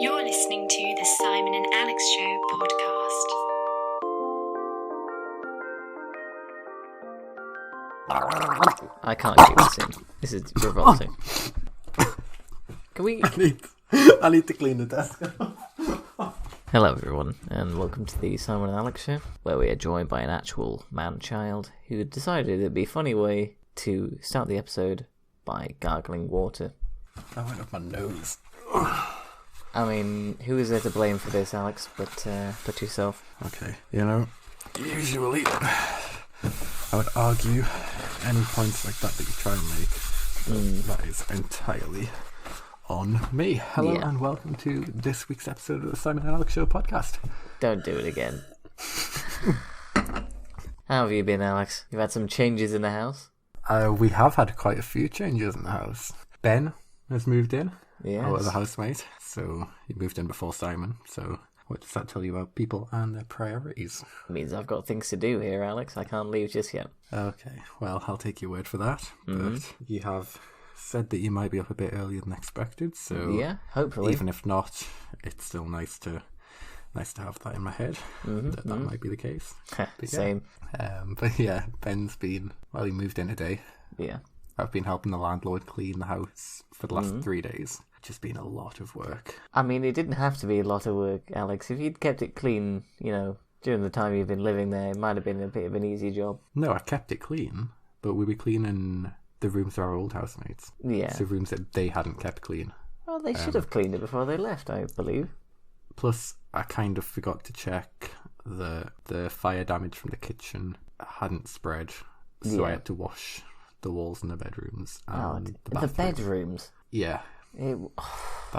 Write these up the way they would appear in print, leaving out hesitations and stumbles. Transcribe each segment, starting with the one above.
You're listening to the Simon and Alex Show podcast. I can't keep this in. This is revolting. Can we... I need to clean the desk. Hello everyone, and welcome to the Simon and Alex Show, where we are joined by an actual man-child who decided it'd be a funny way to start the episode by gargling water. I went up my nose. I mean, who is there to blame for this, Alex, but yourself? Okay, usually I would argue any points like that you try and make, that is entirely on me. Hello and welcome to this week's episode of the Simon and Alex Show podcast. Don't do it again. How have you been, Alex? You've had some changes in the house? We have had quite a few changes in the house. Ben has moved in. Yes. Our other housemate. So he moved in before Simon. So what does that tell you about people and their priorities? It means I've got things to do here, Alex. I can't leave just yet. Okay, well, I'll take your word for that. But you have said that you might be up a bit earlier than expected. So yeah, hopefully. Even if not, it's still nice to have that in my head. That might be the case. Same. But yeah, Ben's been, well, he moved in today. Yeah. I've been helping the landlord clean the house for the last 3 days. It's just been a lot of work. I mean, it didn't have to be a lot of work, Alex. If you'd kept it clean, during the time you've been living there, it might have been a bit of an easy job. No, I kept it clean, but we were cleaning the rooms of our old housemates. Yeah. So rooms that they hadn't kept clean. Well, they should have cleaned it before they left, I believe. Plus, I kind of forgot to check the fire damage from the kitchen hadn't spread, so I had to wash the walls in the bedrooms and the bedrooms? Yeah.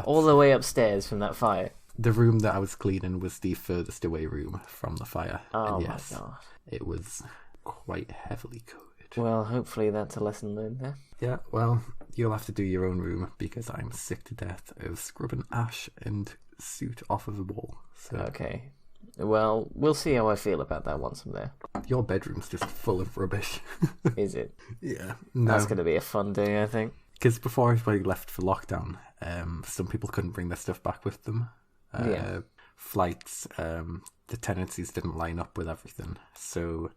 All the way upstairs from that fire? The room that I was cleaning was the furthest away room from the fire. Oh, and yes, my God. It was quite heavily coated. Well, hopefully that's a lesson learned there. Yeah, well, you'll have to do your own room because I'm sick to death of scrubbing ash and soot off of the wall. So. Okay. Well, we'll see how I feel about that once I'm there. Your bedroom's just full of rubbish. Is it? Yeah. No. That's going to be a fun day, I think. Because before everybody left for lockdown, some people couldn't bring their stuff back with them. Flights, the tenancies didn't line up with everything. So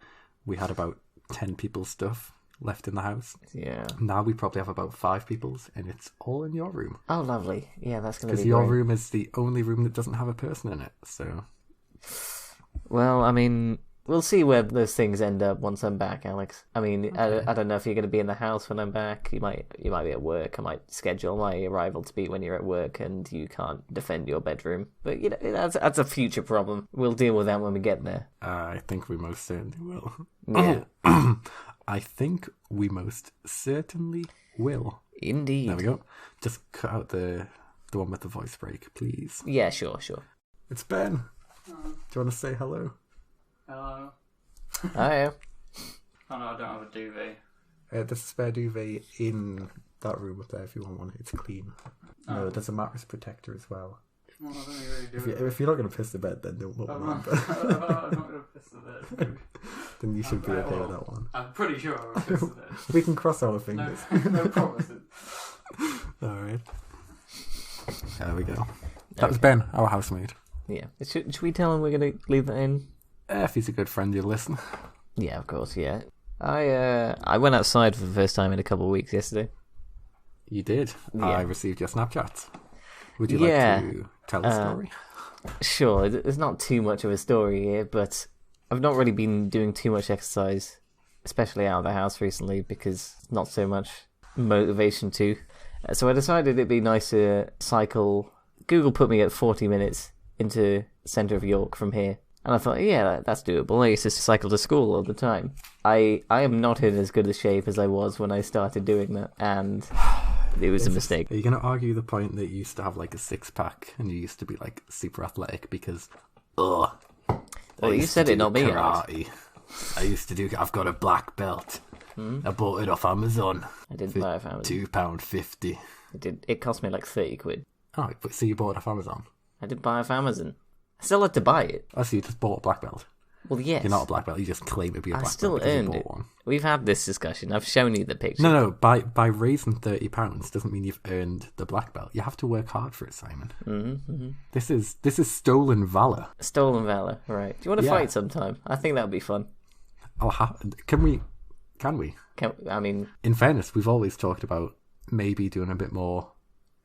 we had about 10 people's stuff left in the house. Yeah. Now we probably have about 5 people's, and it's all in your room. Oh, lovely. Yeah, that's going to be Because your great. room is the only room that doesn't have a person in it, so... Well, I mean, we'll see where those things end up once I'm back, Alex. I mean, okay. I don't know if you're going to be in the house when I'm back. You might be at work. I might schedule my arrival to be when you're at work, and you can't defend your bedroom. But that's a future problem. We'll deal with that when we get there. I think we most certainly will. Yeah. I think we most certainly will. Indeed. There we go. Just cut out the one with the voice break, please. Yeah, sure. It's Ben. Do you want to say hello? Hello. Hi. Oh no, I don't have a duvet. There's a spare duvet in that room up there if you want one. It's clean. No, there's a mattress protector as well. Well, I don't really do If you're not going to piss the bed, then don't put I'm one not, on. I'm not going to piss the bed. Then you should be okay with that one. I'm pretty sure I'll piss the bed. We can cross our No, fingers. no promises. Alright. There we go. That was Ben, our housemate. Yeah. Should we tell him we're going to leave that in? If he's a good friend, you'll listen. Yeah, of course, yeah. I went outside for the first time in a couple of weeks yesterday. You did. Yeah. I received your Snapchat. Would you like to tell the story? Sure, there's not too much of a story here, but I've not really been doing too much exercise, especially out of the house recently, because not so much motivation to. So I decided it'd be nice to cycle. Google put me at 40 minutes into the centre of York from here. And I thought, yeah, that's doable. I used to cycle to school all the time. I am not in as good a shape as I was when I started doing that, and it was a mistake. Are you going to argue the point that you used to have like a 6-pack and you used to be like super athletic because, Well, you said it, not me. Karate. I used to do. I've got a black belt. I bought it off Amazon. I didn't buy it off Amazon. £2.50. It cost me like 30 quid. Oh, so you bought it off Amazon? I didn't buy it off Amazon. I still had to buy it. Oh, so you just bought a black belt? Well, yes. You're not a black belt. You just claim to be a I black still belt because you earned bought it. one. We've had this discussion. I've shown you the picture. No. By raising £30 doesn't mean you've earned the black belt. You have to work hard for it, Simon. Mm-hmm. This is stolen valor. Stolen valor, right? Do you want to Yeah. fight sometime? I think that would be fun. Can we? I mean, In fairness, we've always talked about maybe doing a bit more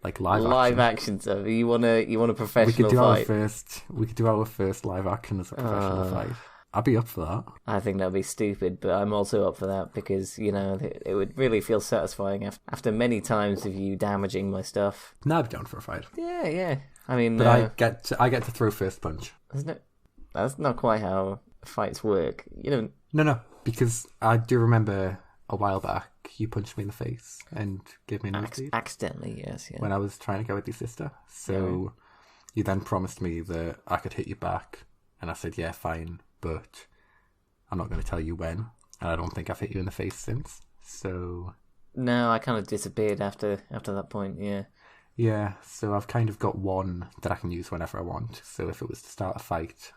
like live action stuff. You want a We professional could do fight? We could do our first live action as a professional fight. I'd be up for that. I think that'd be stupid, but I'm also up for that because it would really feel satisfying after many times of you damaging my stuff. No, I'd be down for a fight. Yeah. I mean, But I get to throw first punch. that's not quite how fights work. You know. No, because I do remember a while back you punched me in the face and gave me a nosebleed Accidentally, yes. Yeah. when I was trying to go with your sister. So you then promised me that I could hit you back, and I said, yeah, fine, but I'm not going to tell you when, and I don't think I've hit you in the face since. So No, I kind of disappeared after that point. Yeah. yeah, so I've kind of got one that I can use whenever I want. So if it was to start a fight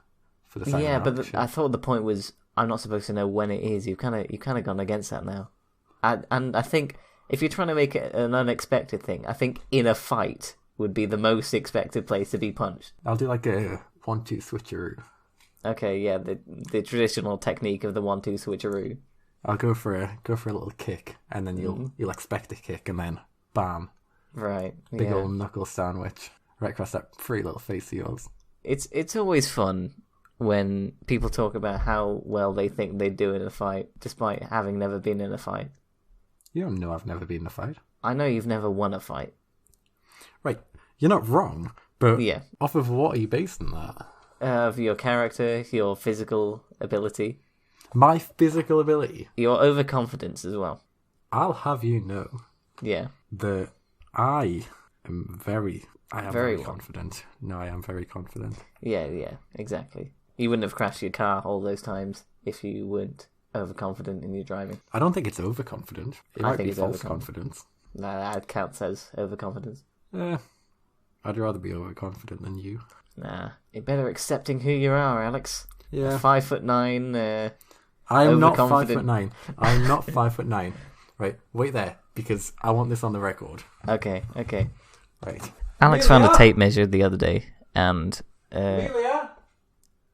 for the Simon Yeah, but action, I thought the point was I'm not supposed to know when it is. You've kind of gone against that now. And I think if you're trying to make it an unexpected thing, I think in a fight would be the most expected place to be punched. I'll do like a 1-2 switcheroo. Okay, yeah, the traditional technique of the 1-2 switcheroo. I'll go for a little kick, and then you'll expect a kick, and then bam, Right. big yeah. old knuckle sandwich right across that pretty little face of yours. It's always fun when people talk about how well they think they do in a fight, despite having never been in a fight. You don't know I've never been in a fight. I know you've never won a fight. Right, you're not wrong, but Yeah. off of what are you basing that? Of your character, your physical ability, My physical ability. your overconfidence as well. I'll have you know Yeah. that I am very Very well. confident. No, I am very confident. Yeah, exactly. You wouldn't have crashed your car all those times if you weren't overconfident in your driving. I don't think it's overconfident. It I might think be it's false overconfident. confidence. That counts as overconfidence. I'd rather be overconfident than you. Nah, you're better accepting who you are, Alex. Yeah. 5'9". I'm not overconfident. 5'9". I'm not 5'9". Right, wait there, because I want this on the record. Okay. Right. Alex found a tape measure the other day, and Amelia,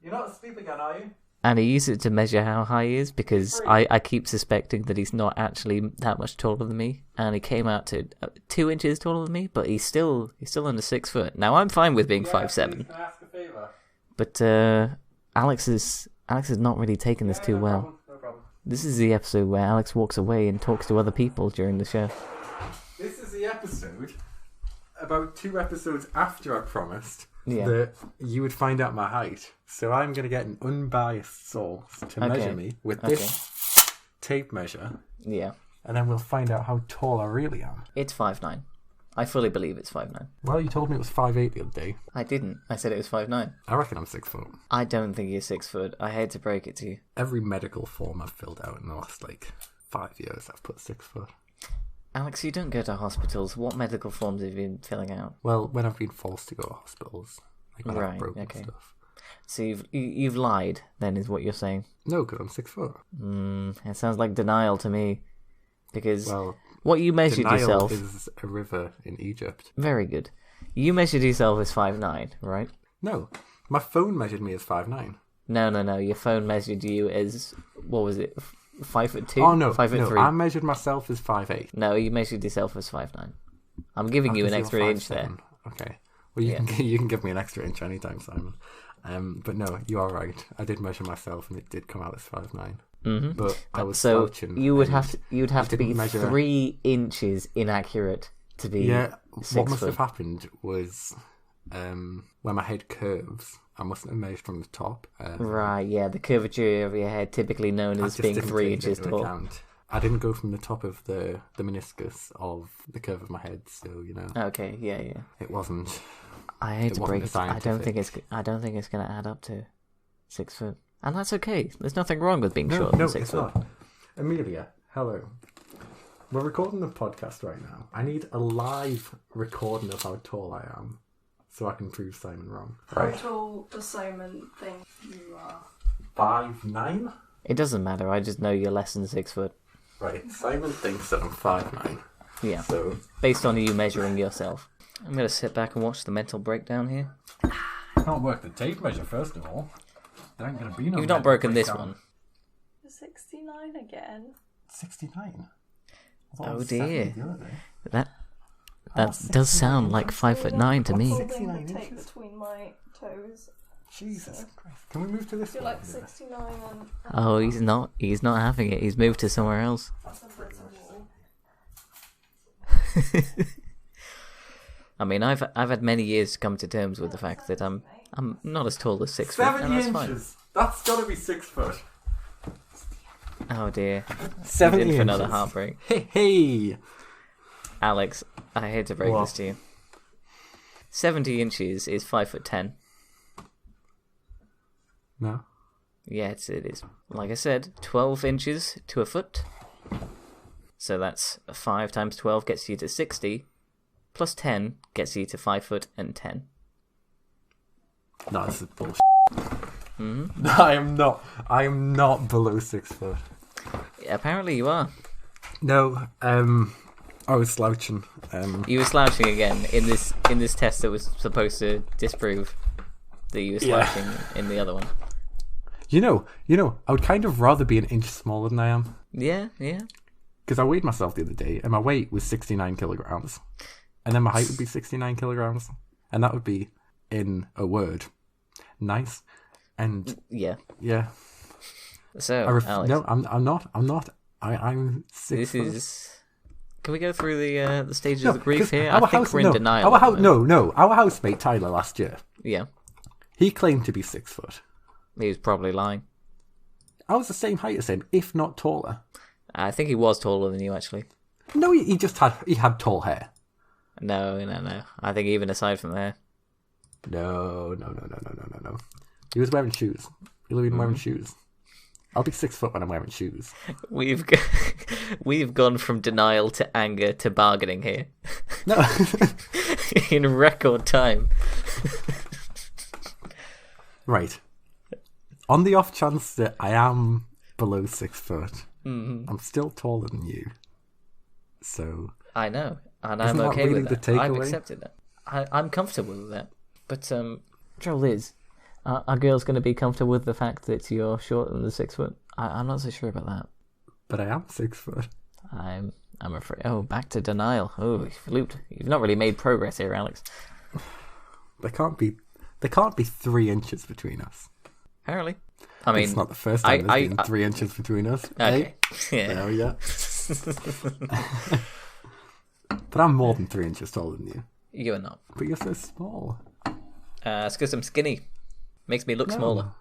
you're not asleep again, are you? he used it to measure how high he is because I keep suspecting that he's not actually that much taller than me, and he came out to 2 inches taller than me, but he's still under 6 foot. Now I'm fine with being 5'7", Can I ask a favour? but Alex is not really taking this too well. No problem. This is the episode where Alex walks away and talks to other people during the show. This is the episode, about 2 episodes after I promised Yeah. that you would find out my height. So I'm going to get an unbiased source to Okay. measure me with this tape measure, Yeah. and then we'll find out how tall I really am. It's 5'9". I fully believe it's 5'9". Well, you told me it was 5'8" the other day. I didn't. I said it was 5'9". I reckon I'm 6 foot. I don't think you're 6 foot. I hate to break it to you. Every medical form I've filled out in the last 5 years, I've put 6 foot. Alex, you don't go to hospitals. What medical forms have you been filling out? Well, when I've been forced to go to hospitals, like when Right, I've broken okay. stuff. So you've lied, then, is what you're saying. No, because I'm 6 foot. It sounds like denial to me. Because Well, what you measured Nile yourself... is a river in Egypt. Very good. You measured yourself as 5'9", right? No, my phone measured me as 5'9". No. Your phone measured you as... What was it? 5'2"? Oh no, 5'3"? no, I measured myself as 5'8". No, you measured yourself as 5'9". I'm giving you an extra inch there. Okay. Well, you can give me an extra inch anytime, Simon. But no, you are right. I did measure myself, and it did come out as 5'9". Mm-hmm. But I was So slouching. you would and have to be didn't measure- 3 inches inaccurate to be Yeah, 6 what must foot. have happened was when my head curves, I mustn't have measured from the top. Right, yeah, the curvature of your head, typically known I as just being didn't 3 take it inches into tall. account. I didn't go from the top of the meniscus of the curve of my head, so Okay, yeah. it wasn't. I hate It to wasn't break it. I don't think it's going to add up to 6 foot, and that's okay. There's nothing wrong with being shorter than 6 it's foot. not. Amelia, hello. We're recording the podcast right now. I need a live recording of how tall I am, so I can prove Simon wrong. How tall does Simon think you are? 5'9"? It doesn't matter. I just know you're less than 6 foot. Right, Simon thinks that I'm 5'9". Yeah. So, Based on you measuring yourself. I'm going to sit back and watch the mental breakdown here. I can't work the tape measure, first of all. There ain't going to be no You've not broken this one. 69 again. 69? Oh dear. That does sound like 5'9" to me. Holding 69 the tape inches. between my toes. Jesus Christ. Can we move to this You're one? like 69 and... Oh, he's not having it. He's moved to somewhere else. I mean, I've had many years to come to terms with the fact that I'm not as tall as 6 foot, 70 and that's inches! That's got to be 6 foot. fine. Oh dear. 70 In for another inches. heartbreak. Hey! Alex, I hate to break What? this to you. 70 inches is 5'10". No. Yeah, it is. Like I said, 12 inches to a foot. So that's 5 times 12 gets you to 60. Plus 10 gets you to 5 foot and 10. No, this is bullshit. Mm-hmm. I am not below 6 foot. Apparently you are. No, I was slouching. You were slouching again in this test that was supposed to disprove that you were Yeah. slouching in the other one. You know, I would kind of rather be an inch smaller than I am. Yeah. Because I weighed myself the other day, and my weight was 69 kilograms. And then my height would be 69 kilograms. And that would be, in a word, nice. And, Yeah. yeah. So, Alex, No, I'm not. I'm 6 this foot. is... Can we go through the stages of the grief 'cause here? our I think house- we're in no, denial. Our at the house, moment. our housemate Tyler last year, Yeah, he claimed to be 6 foot. he was probably lying. I was the same height as him, if not taller. I think he was taller than you, actually. No, he just had tall hair. No. I think even aside from there, No. He was wearing shoes. He'll be wearing shoes. I'll be 6 foot when I'm wearing shoes. we've gone from denial to anger to bargaining here No. in record time. Right. On the off chance that I am below 6 foot, I'm still taller than you. So, I know, and Isn't I'm that okay really with the that. I've takeaway? accepted that. I'm comfortable with that. But trouble is, are girls going to be comfortable with the fact that you're shorter than the 6 foot? I'm not so sure about that. but I am 6 foot. I'm afraid. Oh, back to denial. Oh, you've looped. You've not really made progress here, Alex. There can't be 3 inches between us. Apparently. I mean, It's not the first time there's been I- 3 inches between us. okay. Hey? Yeah. There we go. But I'm more than 3 inches taller than you. You're not. But you're so small. It's because I'm skinny. Makes me look smaller.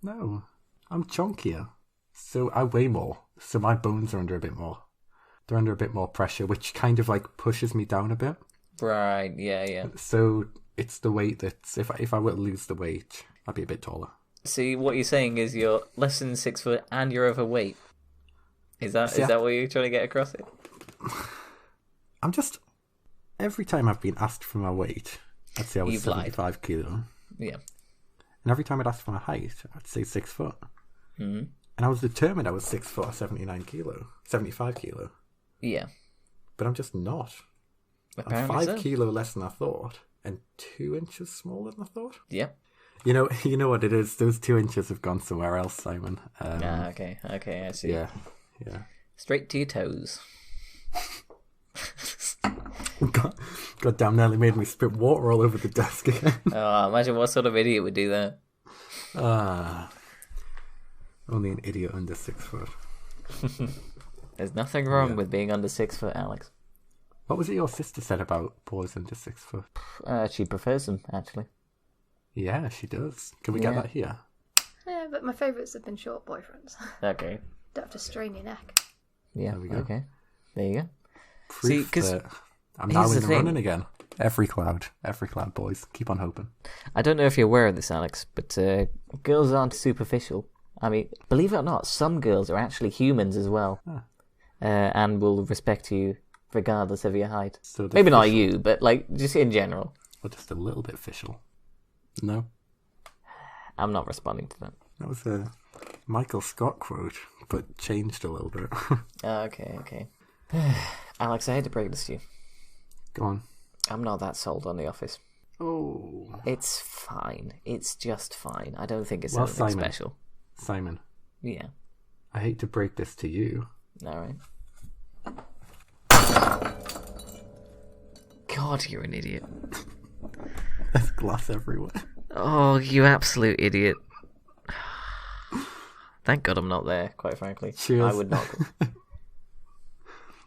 No, I'm chunkier. So I weigh more. So my bones are under a bit more. They're under a bit more pressure, which kind of like pushes me down a bit. Right. Yeah. So it's the weight that if I were to lose the weight, I'd be a bit taller. See, what you're saying is you're less than 6 foot and you're overweight. Is that See, that what you're trying to get across here? I'm just every time I've been asked for my weight, I'd say I was You've lied. 75 kilo. Yeah. And every time I'd ask for my height, I'd say 6 foot. Mhm. And I was determined I was 6 foot or 75 kilo. Yeah. But I'm just not. Apparently I'm 5 so. kilo less than I thought, and 2 inches smaller than I thought. Yeah. You know what it is. Those 2 inches have gone somewhere else, Simon. Okay, I see. Yeah. Straight to your toes. God damn, nearly made me spit water all over the desk again. Oh, imagine what sort of idiot would do that. Only an idiot under 6 foot. There's nothing wrong with being under 6 foot, Alex. What was it your sister said about boys under 6 foot? She prefers them, actually. Yeah, she does. Can we get Yeah. that here? Yeah, but my favourites have been short boyfriends. Okay. Don't have to strain your neck. Yeah, There we go. okay. There you go. Proof See, 'cause that I'm here's now the in the thing. running again. Every cloud, boys. Keep on hoping. I don't know if you're aware of this, Alex, but girls aren't superficial. I mean, believe it or not, some girls are actually humans as well. And will respect you regardless of your height. So they're Maybe not official. you, but like just in general. Or just a little bit official. No? I'm not responding to that. That was a Michael Scott quote, but changed a little bit. Okay. Alex, I hate to break this to you. Go on. I'm not that sold on The Office. Oh. It's fine. It's just fine. I don't think it's Well, anything Simon. special. Simon, Yeah. I hate to break this to you. All right. God, you're an idiot. There's glass everywhere. Oh, you absolute idiot. Thank God I'm not there, quite frankly. Cheers. I would not.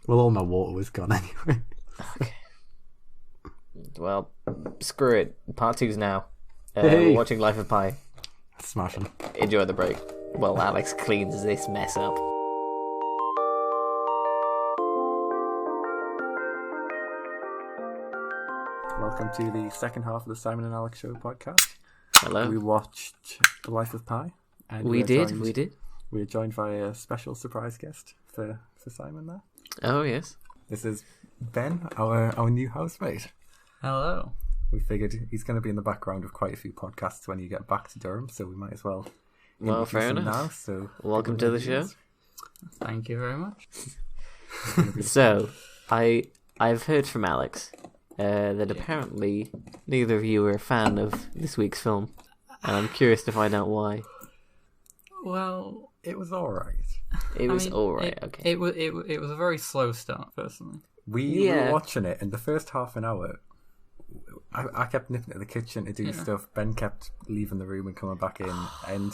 Well, all my water was gone anyway. Okay. Well, screw it. Part 2's now. Hey. We're watching Life of Pi. Smashing. Enjoy the break. Well, Alex cleans this mess up. Welcome to the second half of the Simon and Alex Show podcast. Hello. We watched The Life of Pi. And We are did. joined- We are joined by a special surprise guest for Simon there. Oh, yes. This is Ben, our new housemate. Hello. We figured he's going to be in the background of quite a few podcasts when you get back to Durham, so we might as well. Well, introduce fair him enough. Now, so Welcome to the show. Thank you very much. So, I've heard from Alex that apparently neither of you are a fan of this week's film, and I'm curious to find out why. Well, It was all right. It was I mean, alright, it, okay. It was a very slow start, personally. We Yeah. were watching it, and the first half an hour, I kept nipping to the kitchen to do Yeah. stuff. Ben kept leaving the room and coming back in, and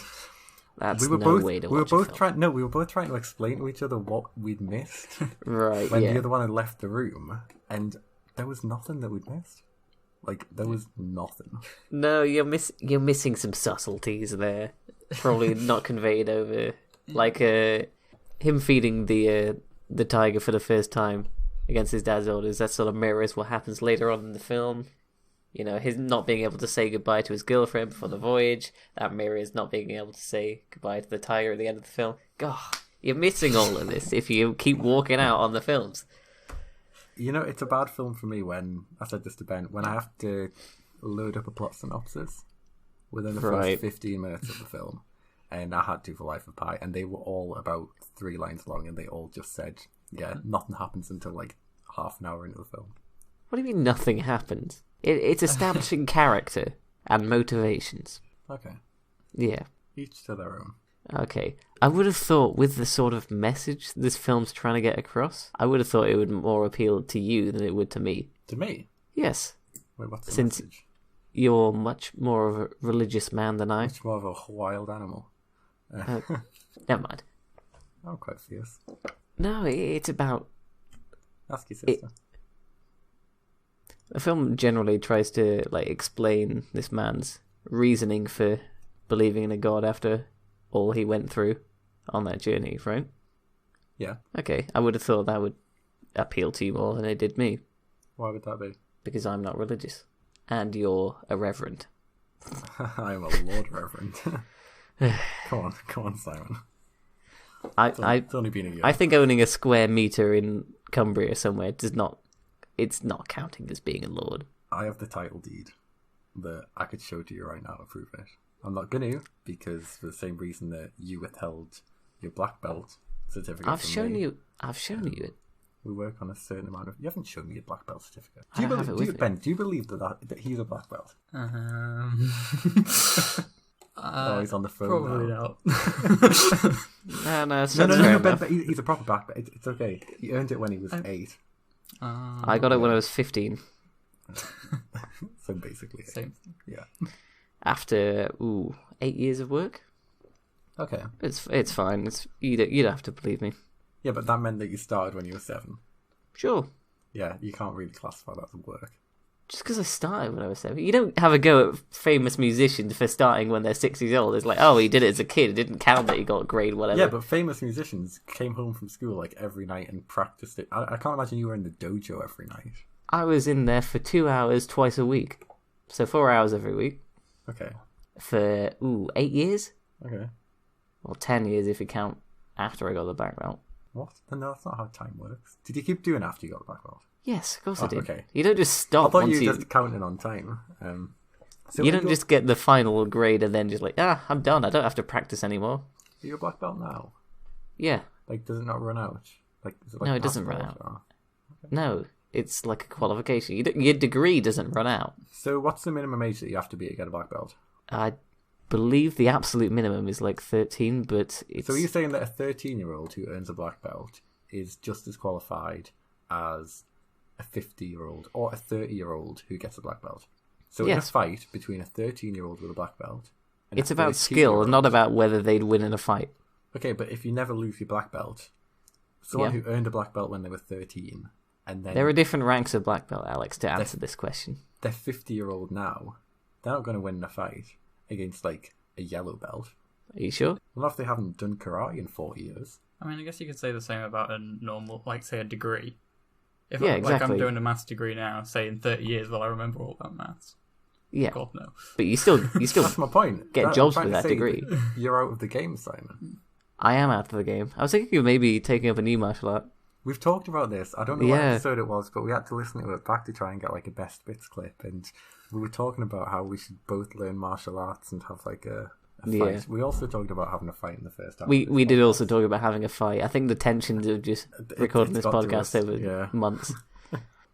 That's we were no both way to we were watch a both film. trying. No, we were both trying to explain to each other what we'd missed Right, when yeah. the other one had left the room, and there was nothing that we'd missed. Like there was nothing. No, you're missing some subtleties there. Probably not conveyed over, like him feeding the tiger for the first time against his dad's orders. That sort of mirrors what happens later on in the film. You know, his not being able to say goodbye to his girlfriend before the voyage. That mirrors not being able to say goodbye to the tiger at the end of the film. God, you're missing all of this if you keep walking out on the films. You know, it's a bad film for me when I said this to Ben. When I have to load up a plot synopsis within the Right. first 15 minutes of the film, and I had to for Life of Pi, and they were all about 3 lines long, and they all just said, "Yeah, nothing happens until like half an hour into the film." What do you mean nothing happens? It's establishing character and motivations. Okay, Yeah. each to their own. Okay. I would have thought with the sort of message this film's trying to get across, I would have thought it would more appeal to you than it would to me. To me, Yes. wait, what's the Since- message? You're much more of a religious man than I. Much more of a wild animal. Never mind. I'm quite fierce. No, it's about... Ask your sister. The film generally tries to like explain this man's reasoning for believing in a god after all he went through on that journey, right? Yeah. Okay, I would have thought that would appeal to you more than it did me, Why would that be? because I'm not religious. And you're a reverend. I am a Lord Reverend. Come on, Simon. It's only been a year. I think owning a square meter in Cumbria somewhere does not... It's not counting as being a lord. I have the title deed that I could show to you right now to prove it. I'm not going to, because for the same reason that you withheld your black belt certificate I've from shown me. you it. We work on a certain amount of... You haven't shown me a black belt certificate. I don't have it with me. Ben, do you believe that he's a black belt? Oh, he's on the phone Probably now. not. No, No, Ben, but he's a proper black belt. It's okay. He earned it when he was 8. I got it when I was 15. So basically, Same. yeah. After 8 years of work. Okay. It's fine. You don't have to believe me. Yeah, but that meant that you started when you were 7. Sure. Yeah, you can't really classify that as work. Just because I started when I was 7. You don't have a go at famous musicians for starting when they're 6 years old. It's like, oh, he did it as a kid. It didn't count that he got a grade, whatever. Yeah, but famous musicians came home from school like every night and practiced it. I can't imagine you were in the dojo every night. I was in there for 2 hours twice a week. So 4 hours every week. Okay. For, 8 years? Okay. Well, 10 years if you count after I got the black belt. What? No, that's not how time works. Did you keep doing after you got the black belt? Yes, of course I Oh, did. okay. You don't just I stop thought once you you... were just counting on time. So You are don't just get the final grade and then just like, I'm done. I don't have to practice anymore. Are you a black belt now? Yeah. Like, does it not run out? Like, is it like No, it doesn't run passport out. or- No, it's like a qualification. Your degree doesn't run out. So what's the minimum age that you have to be to get a black belt? I believe the absolute minimum is like 13, but it's... So are you saying that a 13-year-old who earns a black belt is just as qualified as a 50-year-old or a 30-year-old who gets a black belt? So in a Yes. fight between a 13-year-old with a black belt and It's a about skill, 13-year-old not about whether they'd win in a fight. Okay, but if you never lose your black belt, someone Yeah. who earned a black belt when they were 13 and then There are different ranks of black belt, Alex, to answer this question. they're 50-year-old now, they're not going to win in a fight against, like, a yellow belt. Are you sure? Not if they haven't done karate in 40 years. I mean, I guess you could say the same about a normal, like, say, a degree. If Yeah, like I'm exactly. doing a maths degree now, say in 30 years, will I remember all about maths? Yeah, God, no. but you still That's my point. get I'm jobs trying with to that say degree. You're out of the game, Simon. I am out of the game. I was thinking of maybe taking up a new martial art. We've talked about this. I don't know what Yeah. episode it was, but we had to listen to it back to try and get like a best bits clip. And we were talking about how we should both learn martial arts and have like a fight. Yeah. We also talked about having a fight in the first half. We of this did podcast. also talk about having a fight. I think the tensions of just recording it's this got to podcast us, over yeah. months.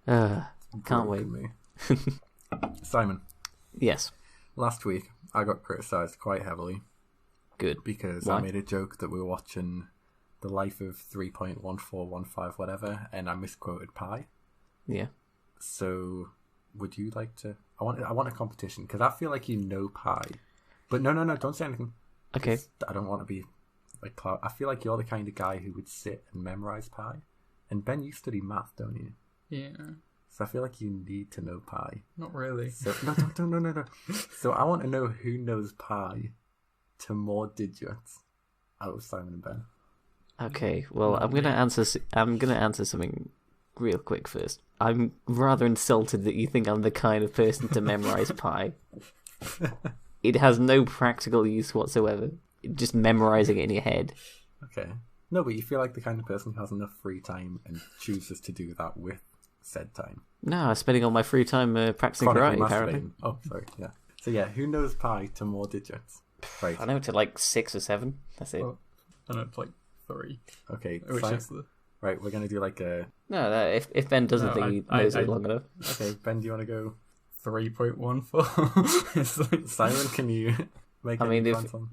Can't wait. Broken me. Simon, Yes, last week I got criticised quite heavily good. because Why? I made a joke that we were watching The Life of 3.1415 whatever, and I misquoted pi. Yeah. So, would you like to? I want a competition because I feel like you know pi, but no, don't say anything. Okay. I don't want to be like clout. I feel like you're the kind of guy who would sit and memorize pi. And Ben, you study math, don't you? Yeah, So I feel like you need to know pi. not really. So no. So I want to know who knows pi to more digits out of Simon and Ben. Okay. Well, I'm gonna answer. I'm gonna answer something real quick first. I'm rather insulted that you think I'm the kind of person to memorize pi. It has no practical use whatsoever. Just memorizing it in your head. Okay. No, but you feel like the kind of person who has enough free time and chooses to do that with said time. No, I'm spending all my free time practicing Chronically karate. Apparently, masturbating. Oh, sorry. Yeah. So yeah, who knows pi to more digits? Right. I know to like 6 or 7. That's it. Well, I know it's like 3, Okay. which Simon- is the... Right, we're gonna do like a. No, if Ben doesn't No, think he I- knows I- it long enough. Okay, Ben, do you want to go? 3.14. It's like... Simon, can you make I any mean, if- plans on?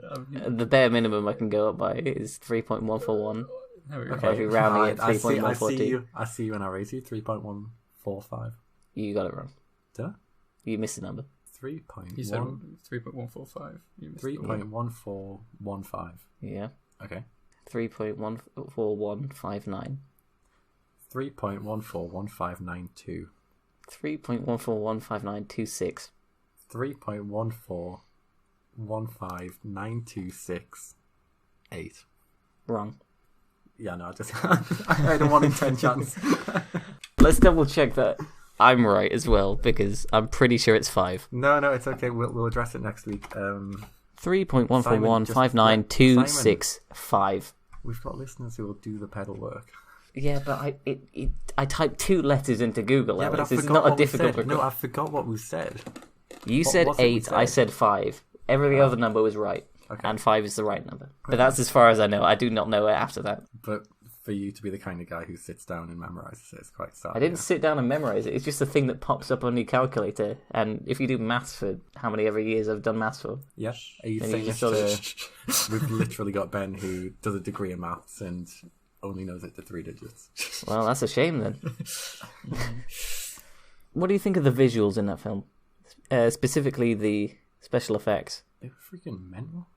The bare minimum I can go up by is 3.141. There we go. Okay. If you're rounding it, I see 3.142. you. I see you when I raise you. 3.145. You got it wrong. Duh. You missed the number. 3.1. You said 3.145. You missed the one. 3.1415. Yeah. Okay. 3.14159. 3.141592. 3.1415926. 3.1415926.8. Wrong. Yeah, no, I just I had a 1 in 10 chance. Let's double check that I'm right as well, because I'm pretty sure it's 5. No, it's okay. We'll address it next week. 3.1415926.5. We've got listeners who will do the pedal work. Yeah, but I typed 2 letters into Google. Yeah, but I Alex. It's forgot not a what we difficult said. No, record. I forgot what we said. You what said was it we 8, I said? said 5. Every other number was right. Okay. And 5 is the right number. But that's as far as I know. I do not know it after that. But for you to be the kind of guy who sits down and memorizes it, it's quite sad. I didn't sit down and memorize it. It's just a thing that pops up on your calculator. And if you do maths for how many ever years I've done maths for, Yeah. Are you And saying you this just to... We've literally got Ben who does a degree in maths and only knows it to 3 digits. well, that's a shame then. What do you think of the visuals in that film? Specifically the special effects. They were freaking mental.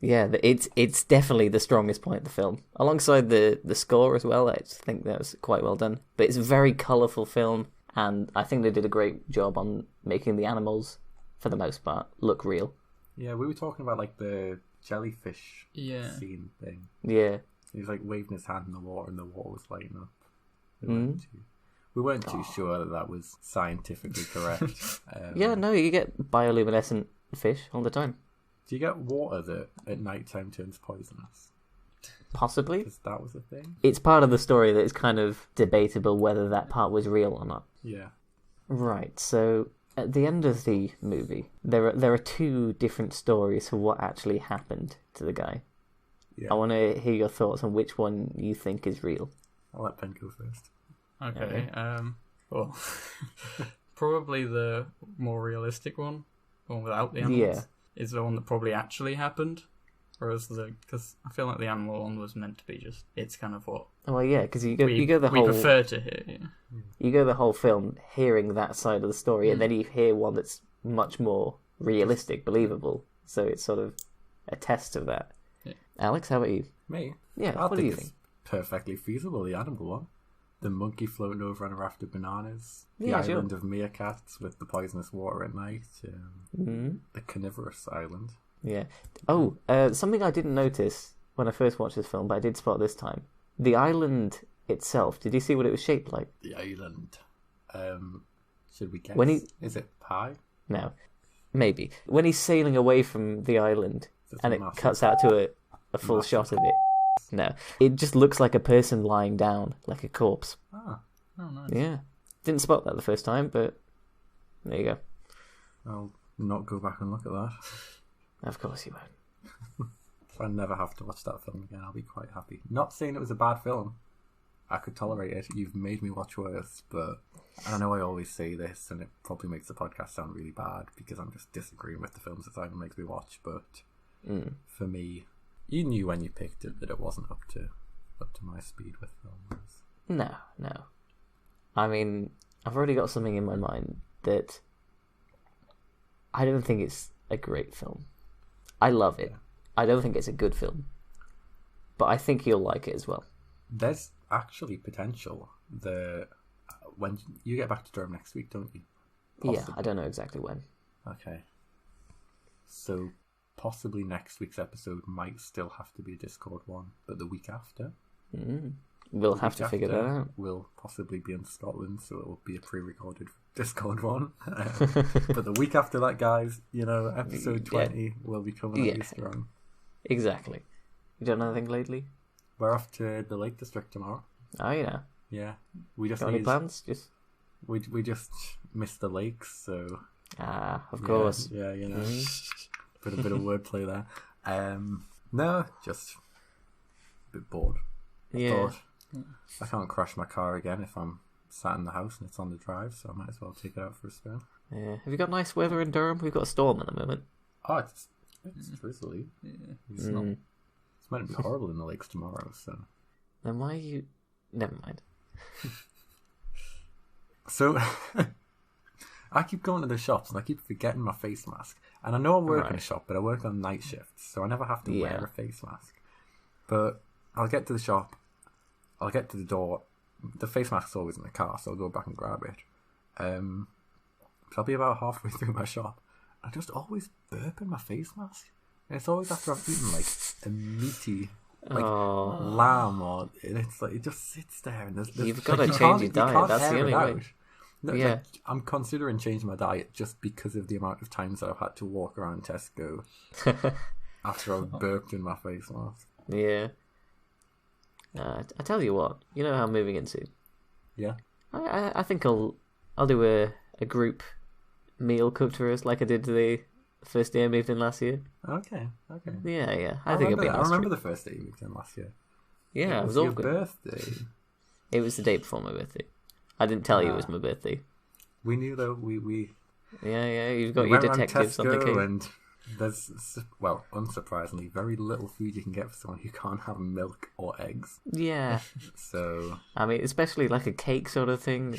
Yeah, it's definitely the strongest point of the film. Alongside the score as well, I just think that was quite well done. But it's a very colourful film, and I think they did a great job on making the animals, for the most part, look real. Yeah, we were talking about like the jellyfish Yeah. scene thing. Yeah. He was like waving his hand in the water and the water was lighting up. Mm. We weren't too sure that was scientifically correct. Yeah, no, you get bioluminescent fish all the time. Do you get water that at night time turns poisonous? Possibly. Because that was a thing? It's part of the story that it's kind of debatable whether that part was real or not. Yeah. Right, so at the end of the movie, there are two different stories for what actually happened to the guy. Yeah. I want to hear your thoughts on which one you think is real. I'll let Ben go first. Okay. Well, probably the more realistic one, the one without the animals, Yeah. is the one that probably actually happened. Whereas because I feel like the animal one was meant to be just, it's kind of what Well, yeah, because you go the we whole prefer to hear. Yeah. you go the whole film hearing that side of the story, and then you hear one that's much more realistic, believable. So it's sort of a test of that. Yeah. Alex, how about you? Me? Yeah, I what do think you it's think? perfectly feasible, the animal one. The monkey floating over on a raft of bananas. The Yeah, sure. island of meerkats with the poisonous water at night. Mm-hmm. The carnivorous island. Yeah. Oh, something I didn't notice when I first watched this film, but I did spot this time. The island itself, did you see what it was shaped like? The island. Should we guess? Is it pie? No. Maybe. When he's sailing away from the island, It's and it massive. cuts out to a full Massive. shot of it. No. It just looks like a person lying down, like a corpse. Ah, Oh, nice. Yeah. Didn't spot that the first time, but there you go. I'll not go back and look at that. Of course you won't. If I never have to watch that film again, I'll be quite happy. Not saying it was a bad film. I could tolerate it. You've made me watch worse, but I know I always say this, and it probably makes the podcast sound really bad because I'm just disagreeing with the films that Simon makes me watch. But for me, you knew when you picked it that it wasn't up to my speed with films. No. I mean, I've already got something in my mind that I don't think it's a great film. I love it. I don't think it's a good film. But I think you'll like it as well. There's actually potential. When you get back to Durham next week, don't you? Yeah, I don't know exactly when. Okay. So possibly next week's episode might still have to be a Discord one, but the week after. We'll the have week to figure that after out. Will possibly be in Scotland, so it will be a pre-recorded Discord one. But the week after that, guys, episode 20 will be coming at you strong. Exactly. You done anything lately? We're off to the Lake District tomorrow. Oh, yeah. Yeah, we just Got any plans? Just we just missed the lakes, so of course. yeah, bit of wordplay there. No, just a bit bored. Yeah. Thought, I can't crash my car again if I'm sat in the house and it's on the drive, so I might as well take it out for a spin. Yeah. Have you got nice weather in Durham? We've got a storm at the moment. Oh, it's drizzly. It's not. It's meant to be horrible in the lakes tomorrow. So Then why are you? Never mind. So I keep going to the shops and I keep forgetting my face mask. And I know I work in a Right. shop, but I work on night shifts, so I never have to wear Yeah. a face mask. But I'll get to the shop, I'll get to the door. The face mask's always in the car, so I'll go back and grab it. But I'll be about halfway through my shop. I just always burp in my face mask. And it's always after I've eaten like a meaty lamb, or and it's like it just sits there and there's You've like, gotta you change can't- your you diet, can't that's the air only it way. out. No, Yeah. like, I'm considering changing my diet just because of the amount of times that I've had to walk around Tesco after I've burped in my face mask. Yeah. I tell you what. You know how I'm moving into. Yeah. I think I'll do a group meal cooked for us like I did the first day I moved in last year. Okay. Yeah. I think it'll be a I nice remember trip. the first day you moved in last year. Yeah, it was your all good. birthday. It was the day before my birthday. I didn't tell you it was my birthday. We knew though. We Yeah. You've got we your went around detectives on the Tesco case. and there's, well, unsurprisingly, very little food you can get for someone who can't have milk or eggs. Yeah. So I mean, especially like a cake sort of thing.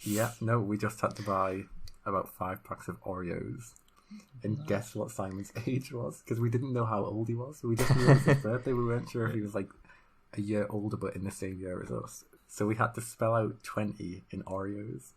yeah, no, we just had to buy about 5 packs of Oreos. And guess what Simon's age was? Because we didn't know how old he was. We just knew it was his birthday. We weren't sure if he was like a year older, but in the same year as us. So we had to spell out 20 in Oreos,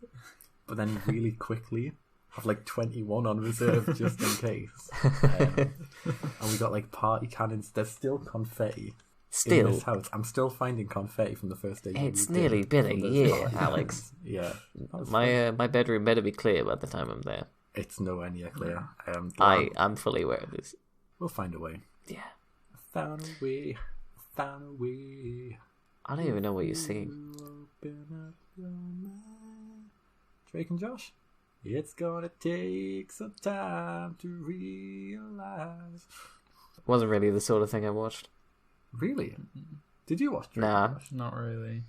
but then really quickly have like 21 on reserve just in case. And we got like party cannons. There's still confetti in Still, this house. I'm still finding confetti from the first day. it's we did nearly been a from those year, party Alex. cannons. Yeah. That was fun. My bedroom better be clear by the time I'm there. It's nowhere near clear. I'm fully aware of this. We'll find a way. Yeah. Found a way. Found a way. I don't even know what you're saying. to open up your mind. Drake and Josh. It's gonna take some time to realize. Wasn't really the sort of thing I watched. Really? Did you watch Drake Nah. and Josh? Not really.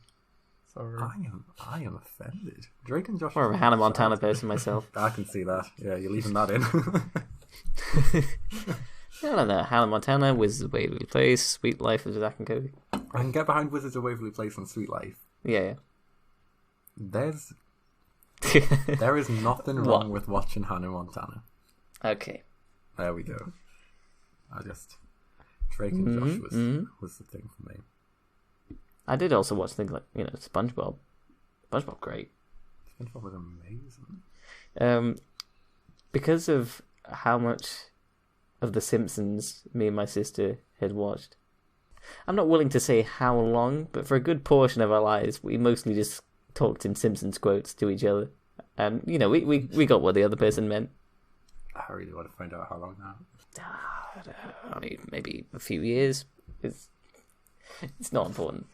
Sorry. I am offended. Drake and Josh. More of a Hannah Montana person myself. I can see that. Yeah, you're leaving that in. I don't know. Hannah Montana, Wizards of Waverly Place, Sweet Life of Zack and Cody. I can get behind Wizards of Waverly Place and Sweet Life. Yeah. There is nothing What? wrong with watching Hannah Montana. Okay. There we go. Drake and Josh was the thing for me. I did also watch things like, SpongeBob. SpongeBob, great. SpongeBob was amazing. Because of how much of The Simpsons me and my sister had watched. I'm not willing to say how long, but for a good portion of our lives, we mostly just talked in Simpsons quotes to each other. And, we got what the other person meant. I really want to find out how long now. I mean, maybe a few years. It's not important.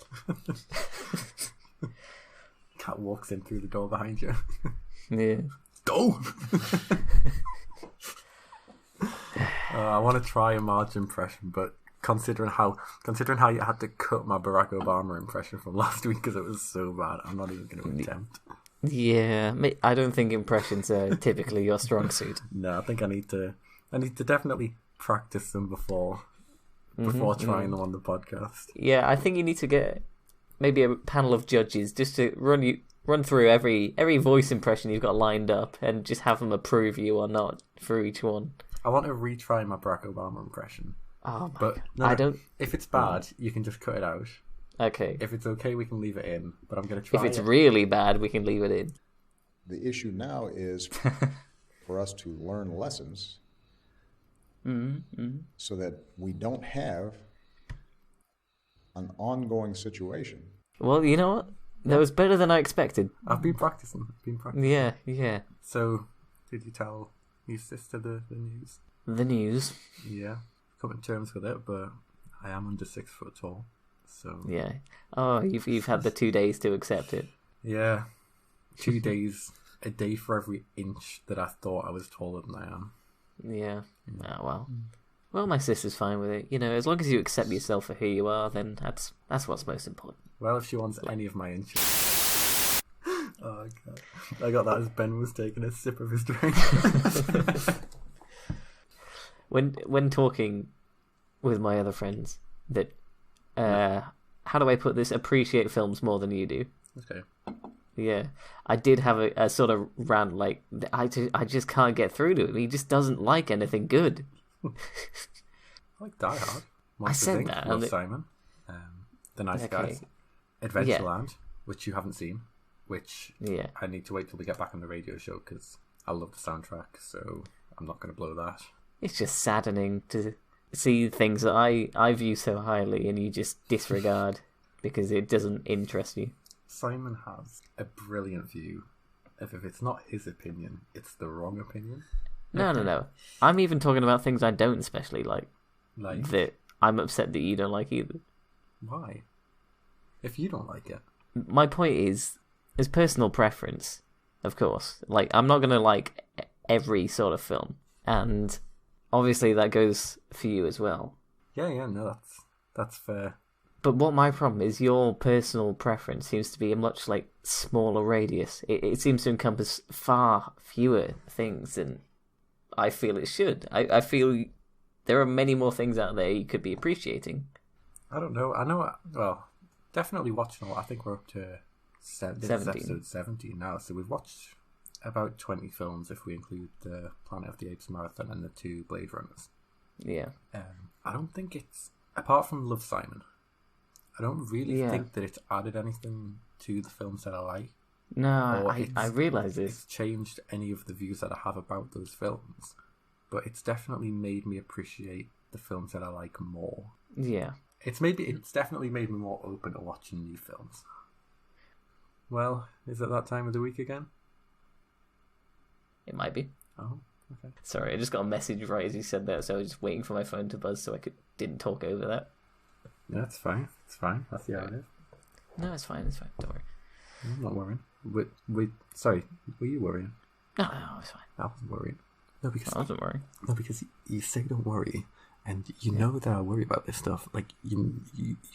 Cat walks in through the door behind you. Yeah. Go! I want to try a Marge impression, but considering how you had to cut my Barack Obama impression from last week because it was so bad, I'm not even going to attempt. Yeah, I don't think impressions are typically your strong suit. No, I think I need to definitely practice them before trying them on the podcast. Yeah, I think you need to get maybe a panel of judges just to run through every voice impression you've got lined up and just have them approve you or not for each one. I want to retry my Barack Obama impression. Oh my But God. no, I don't. If it's bad, you can just cut it out. Okay. If it's okay, we can leave it in. But I'm going to try If it's it. really bad, we can leave it in. The issue now is for us to learn lessons so that we don't have an ongoing situation. Well, you know what? That was better than I expected. I've been practicing. Yeah. So, did you tell your sister the news? The news. Yeah. Come to terms with it, but I am under 6 foot tall. So Yeah. Oh, you've had the 2 days to accept it. yeah, 2 days, a day for every inch that I thought I was taller than I am. Yeah. Oh, well. Well, my sister's fine with it. As long as you accept yourself for who you are, then that's what's most important. Well, if she wants any of my inches. Oh god, I got that as Ben was taking a sip of his drink. When talking with my other friends that how do I put this, appreciate films more than you do. Okay. Yeah, I did have a sort of rant like I just can't get through to him. He just doesn't like anything good. I like Die Hard. I said Inc., that, Love and it- Simon. The Nice Okay. Guys. Adventureland, which you haven't seen, which Yeah. I need to wait till we get back on the radio show because I love the soundtrack, so I'm not going to blow that. It's just saddening to see things that I view so highly and you just disregard because it doesn't interest you. Simon has a brilliant view of if it's not his opinion, it's the wrong opinion. No. I'm even talking about things I don't especially like. Like, That I'm upset that you don't like either. why? If you don't like it. My point is personal preference, of course. Like, I'm not going to like every sort of film. And obviously that goes for you as well. Yeah, no, that's fair. But what my problem is, your personal preference seems to be a much, smaller radius. It seems to encompass far fewer things than I feel it should. I feel there are many more things out there you could be appreciating. I don't know. I know, well, definitely watching a lot. I think we're up to this is 17. episode 17 now, so we've watched about 20 films if we include the Planet of the Apes marathon and the 2 Blade Runners. Yeah. I don't think it's, apart from Love, Simon, I don't really Yeah. think that it's added anything to the films that I like. No, Or I realise this. It's changed any of the views that I have about those films, but it's definitely made me appreciate the films that I like more. Yeah. It's definitely made me more open to watching new films. Well, is it that time of the week again? It might be. Oh, okay. Sorry, I just got a message right as you said that, so I was just waiting for my phone to buzz so I didn't talk over that. Yeah, it's fine. It's fine. That's the how it is. No, it's fine. Don't worry. I'm not worrying. Sorry, were you worrying? No, it's fine. I wasn't worried. No, because I wasn't worrying. No, because you say don't worry, and you know that I worry about this stuff. Like you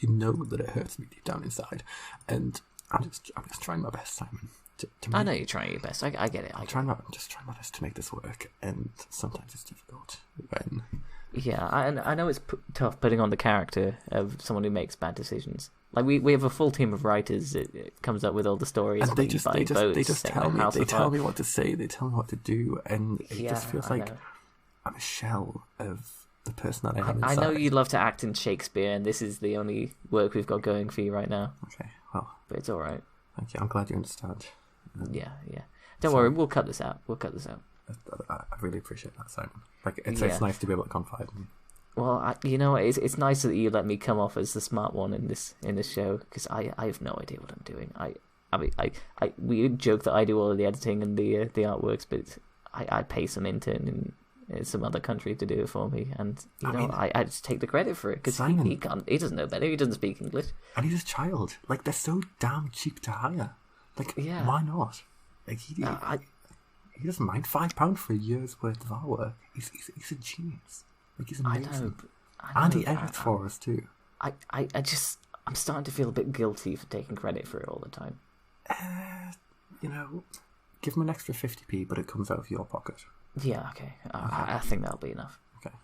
know that it hurts me deep down inside, and I'm just trying my best, Simon. To make, I know you're trying your best. I get it. I'm just trying my best to make this work, and sometimes it's difficult when. Yeah, I know it's tough putting on the character of someone who makes bad decisions. Like we have a full team of writers that comes up with all the stories. And they just tell me what to say. They tell me what to do, and it just feels like I'm a shell of the person that I am inside. I know you love to act in Shakespeare, and this is the only work we've got going for you right now. Okay, well, but it's all right. Thank you. I'm glad you understand. Yeah. Don't worry, we'll cut this out. I really appreciate that, Simon. Like it's nice to be able to confide in you. Well, it's nice that you let me come off as the smart one in this show, because I have no idea what I'm doing. We joke that I do all of the editing and the artworks, but I pay some intern in some other country to do it for me, and I just take the credit for it because he doesn't know better. He doesn't speak English, and he's a child. Like they're so damn cheap to hire. Like why not? Like he doesn't mind £5 for a year's worth of artwork. He's a genius. Like he's amazing. I know, and he edits for us too. I'm starting to feel a bit guilty for taking credit for it all the time. Give him an extra 50p, but it comes out of your pocket. Yeah, okay. I think that'll be enough. Okay,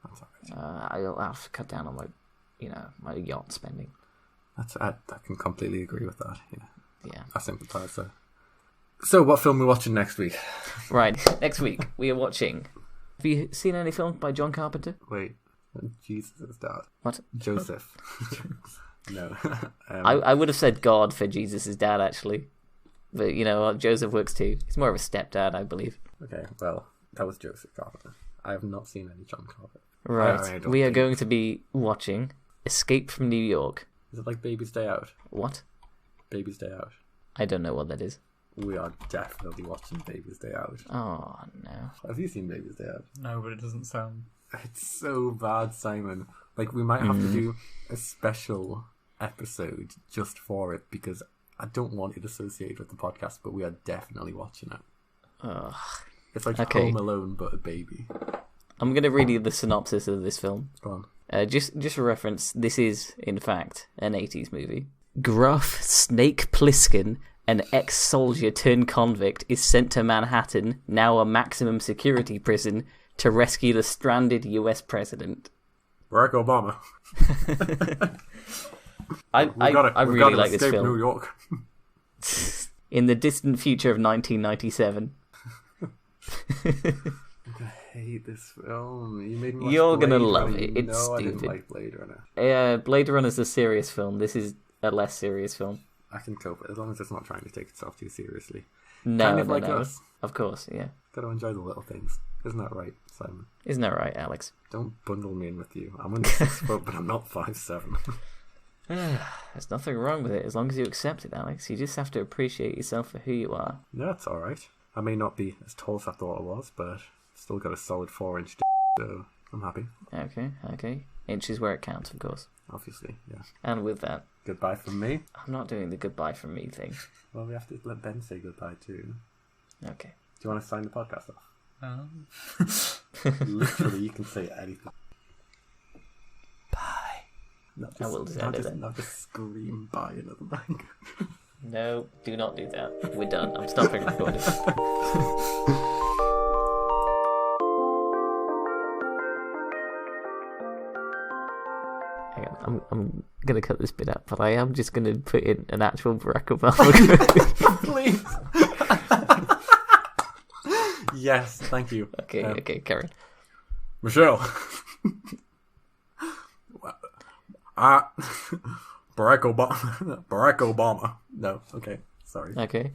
that's alright. I'll have to cut down on my yacht spending. I can completely agree with that. Yeah. I sympathise there. So, what film are we watching next week? Right, next week we are watching. Have you seen any films by John Carpenter? Wait, Jesus' dad. What? Joseph. No. I would have said God for Jesus' dad, actually. But, Joseph works too. He's more of a stepdad, I believe. Okay, well, that was Joseph Carpenter. I have not seen any John Carpenter. Right, we are going to be watching Escape from New York. Is it like Baby's Day Out? What? Baby's Day Out. I don't know what that is. We are definitely watching Baby's Day Out. Oh, no. Have you seen Baby's Day Out? No, but it doesn't sound... It's so bad, Simon. Like, we might have to do a special episode just for it, because I don't want it associated with the podcast, but we are definitely watching it. Ugh. It's like Home Alone, but a baby. I'm going to read you the synopsis of this film. Go on. Just for reference, this is, in fact, an 80s movie. Gruff Snake Plissken, an ex-soldier turned convict, is sent to Manhattan, now a maximum security prison, to rescue the stranded US president. Barack Obama. I really like this film. New York. In the distant future of 1997. I hate this film. You made me watch You're Blade gonna love Runner. it. It's no, stupid. I didn't like Blade Runner. Blade Runner's a serious film. This is a less serious film. I can cope as long as it's not trying to take itself too seriously. No, kind of no, like no. us. Of course, yeah. Gotta enjoy the little things. Isn't that right, Simon? Isn't that right, Alex? Don't bundle me in with you. I'm under 6 foot, but I'm not 5'7". There's nothing wrong with it as long as you accept it, Alex. You just have to appreciate yourself for who you are. Yeah, it's alright. I may not be as tall as I thought I was, but still got a solid 4-inch so I'm happy. Okay. Inches where it counts, of course. Obviously, yeah. And with that, goodbye from me. I'm not doing the goodbye from me thing. Well, we have to let Ben say goodbye too. Okay. Do you want to sign the podcast off? No. Literally, you can say anything. Bye. I will just edit it. Not just scream bye into the mic. No, do not do that. We're done. I'm stopping recording. Hang on, I'm gonna cut this bit out, but I am just gonna put in an actual Barack Obama quote. Please. Yes, thank you. Okay, Karen. Michelle. Barack Obama. No, okay, sorry. Okay.